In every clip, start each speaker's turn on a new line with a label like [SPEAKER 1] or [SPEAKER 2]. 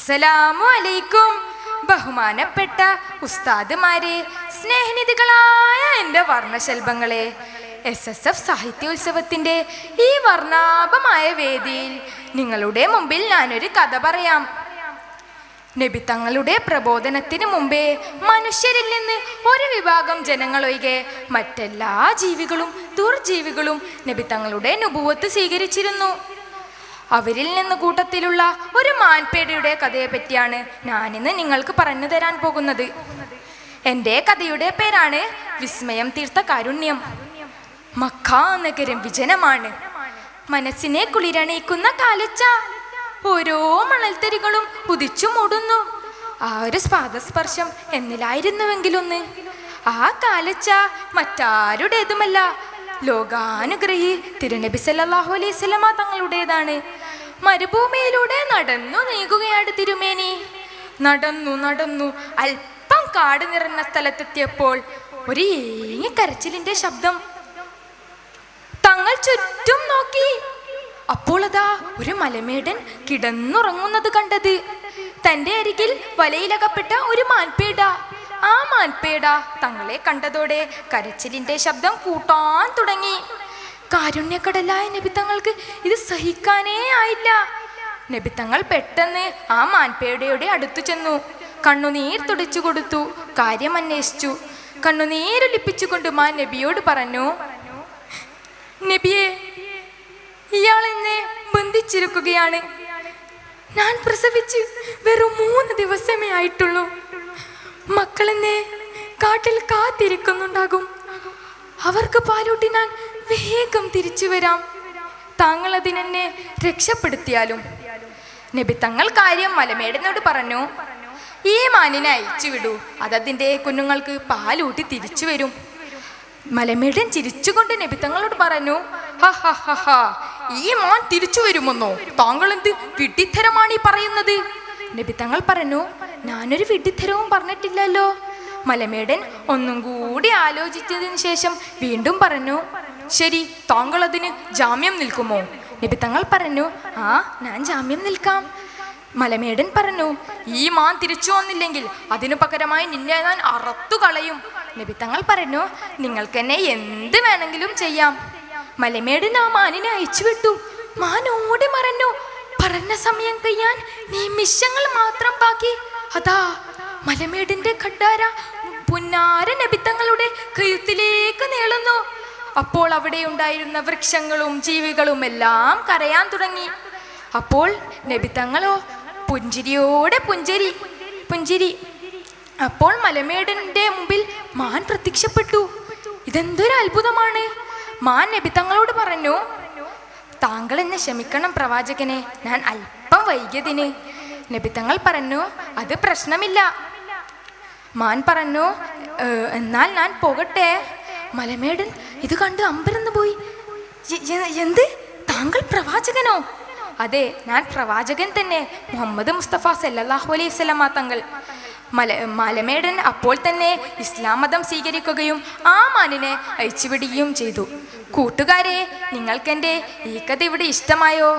[SPEAKER 1] അസ്സലാമു അലൈക്കും. ബഹുമാനപ്പെട്ട ഉസ്താദുമാരെ, സ്നേഹനിധികളായ എൻ്റെ വർണ്ണശൽഭങ്ങളെ, SSF സാഹിത്യോത്സവത്തിൻ്റെ ഈ വർണ്ണാഭമായ വേദിയിൽ നിങ്ങളുടെ മുമ്പിൽ ഞാനൊരു കഥ പറയാം. നബി തങ്ങളുടെ പ്രബോധനത്തിന് മുമ്പേ മനുഷ്യരിൽ നിന്ന് ഒരു വിഭാഗം ജനങ്ങളൊഴികെ മറ്റെല്ലാ ജീവികളും ദുർജീവികളും നബി തങ്ങളുടെ നുബുവത്ത് സ്വീകരിച്ചിരുന്നു. അവരിൽ നിന്ന് കൂട്ടത്തിലുള്ള ഒരു മാൻപേടയുടെ കഥയെ പറ്റിയാണ് ഞാനിന്ന് നിങ്ങൾക്ക് പറഞ്ഞു തരാൻ പോകുന്നത്. എൻ്റെ കഥയുടെ പേരാണ് വിസ്മയം തീർത്ത കാരുണ്യം. മക്ക നഗരം വിജനമാണ്. മനസ്സിനെ കുളിരണയിക്കുന്ന കാലച്ച. ഓരോ മണൽത്തരികളും ഉദിച്ചു മൂടുന്നു. ആ ഒരു പാദസ്പർശം എന്നിലായിരുന്നുവെങ്കിലൊന്ന്. ആ കാലച്ച മറ്റാരുടേതുമല്ല, ലോകാനുഗ്രഹി തിരുനബി സല്ലല്ലാഹു അലൈഹി വസല്ലമ തങ്ങളുടേതാണ്. മരുഭൂമിയിലൂടെ നടന്നു നീങ്ങുകയാണ് തിരുമേനി. നടന്നു അല്പം കാട് നിറഞ്ഞ സ്ഥലത്തെത്തിയപ്പോൾ ഒരു ഏങ്ങിക്കരച്ചിലിന്റെ ശബ്ദം. തങ്ങൾ ചുറ്റും നോക്കി. അപ്പോൾ അതാ ഒരു മലമേടൻ കിടന്നുറങ്ങുന്നത് കണ്ടത്. തൻ്റെ അരികിൽ വലയിലകപ്പെട്ട ഒരു മാൻപേട. ആ മാൻപേട തങ്ങളെ കണ്ടതോടെ കരച്ചിലിന്റെ ശബ്ദം കൂട്ടാൻ തുടങ്ങി. കാരുണ്യക്കടലായ നബിത്തങ്ങൾക്ക് ഇത് സഹിക്കാനേ ആയില്ല. നബിത്തങ്ങൾ പെട്ടെന്ന് ആ മാൻപേടയുടെ അടുത്തു ചെന്നു. കണ്ണുനീർ തുടച്ചു കൊടുത്തു. കാര്യം അന്വേഷിച്ചു. കണ്ണുനീരൊലിപ്പിച്ചുകൊണ്ട് മാൻ നബിയോട് പറഞ്ഞു, നബിയെ, ഇയാൾ എന്നെ ബന്ധിച്ചിരിക്കുകയാണ്. ഞാൻ പ്രസവിച്ച് വെറും 3 ദിവസമേ ആയിട്ടുള്ളൂ. മക്കളെന്നെ കാട്ടിൽ കാത്തിരിക്കുന്നുണ്ടാകും. അവർക്ക് പാലൂട്ടി ഞാൻ വേഗം തിരിച്ചു വരാം. താങ്കൾ അതിനെന്നെ രക്ഷപ്പെടുത്തിയാലും. നബി തങ്ങൾ കാര്യം മലമേടനോട് പറഞ്ഞു, ഈ മാനിനെ അയച്ചു വിടൂ. അതതിൻ്റെ കുഞ്ഞുങ്ങൾക്ക് പാലൂട്ടി തിരിച്ചു വരും. മലമേടൻ ചിരിച്ചുകൊണ്ട് നബി തങ്ങളോട് പറഞ്ഞു, ഈ മാൻ തിരിച്ചു വരുമെന്നോ? താങ്കൾ എന്ത് വിഡ്ഢിത്തരമാണ് ഈ പറയുന്നത്? നബി തങ്ങൾ പറഞ്ഞു, ഞാനൊരു വിഡ്ഢിത്തരവും പറഞ്ഞിട്ടില്ലല്ലോ. മലമേടൻ ഒന്നും കൂടി ആലോചിച്ചതിന് ശേഷം വീണ്ടും പറഞ്ഞു, ശരി, താങ്കൾ അതിന് ജാമ്യം നിൽക്കുമോ? നബി തങ്ങൾ പറഞ്ഞു, ഞാൻ ജാമ്യം നിൽക്കാം. മലമേടൻ പറഞ്ഞു, ഈ മാൻ തിരിച്ചു വന്നില്ലെങ്കിൽ അതിനു പകരമായി നിന്നെ ഞാൻ അറുത്തു കളയും. നബി തങ്ങൾ പറഞ്ഞു, നിങ്ങൾക്ക് എന്നെ എന്ത് വേണമെങ്കിലും ചെയ്യാം. മലമേടൻ ആ മാനിനെ അയച്ചു വിട്ടു. മാൻ ഓടി മറഞ്ഞു. പറഞ്ഞ സമയം കഴിയാൻ നിമിഷങ്ങൾ മാത്രം ബാക്കി. അതാ മലമേടിന്റെ ഖഡ്ഡാര പുന്നാര നബിത്തങ്ങളുടെ കഴുത്തിലേക്ക് നീളുന്നു. അപ്പോൾ അവിടെ ഉണ്ടായിരുന്ന വൃക്ഷങ്ങളും ജീവികളും എല്ലാം കരയാൻ തുടങ്ങി. അപ്പോൾ നബിത്തങ്ങളോ പുഞ്ചിരിയോടെ പുഞ്ചിരി. അപ്പോൾ മലമേടന്റെ മുമ്പിൽ മാൻ പ്രത്യക്ഷപ്പെട്ടു. ഇതെന്തൊരു അത്ഭുതമാണ്! മാൻ നബിത്തങ്ങളോട് പറഞ്ഞു, താങ്കൾ എന്നെ ക്ഷമിക്കണം പ്രവാചകനെ, ഞാൻ അല്പം വൈകിയതിന്. നബിത്തങ്ങൾ പറഞ്ഞു, അത് പ്രശ്നമില്ല. മാൻ പറഞ്ഞു, എന്നാൽ ഞാൻ പോകട്ടെ. മലമേടൻ ഇത് കണ്ട് അമ്പരന്ന് പോയി. എന്ത്, താങ്കൾ പ്രവാചകനോ? അതെ, ഞാൻ പ്രവാചകൻ തന്നെ, മുഹമ്മദ് മുസ്തഫ സല്ലല്ലാഹു അലൈഹി വസല്ലമ തങ്ങൾ. മലമേടൻ അപ്പോൾ തന്നെ ഇസ്ലാം മതം സ്വീകരിക്കുകയും ആ മാനിനെ അയച്ചുവിടുകയും ചെയ്തു. കൂട്ടുകാരെ, നിങ്ങൾക്കെൻ്റെ ഈ കഥ ഇവിടെ ഇഷ്ടമായോ?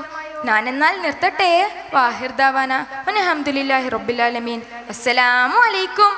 [SPEAKER 1] ഞാനെന്നാൽ നിർത്തട്ടെ. വാഹിർ ദാവാന അൽഹംദുലില്ലാഹി റബ്ബിൽ ആലമീൻ. അസ്സലാമു അലൈക്കും.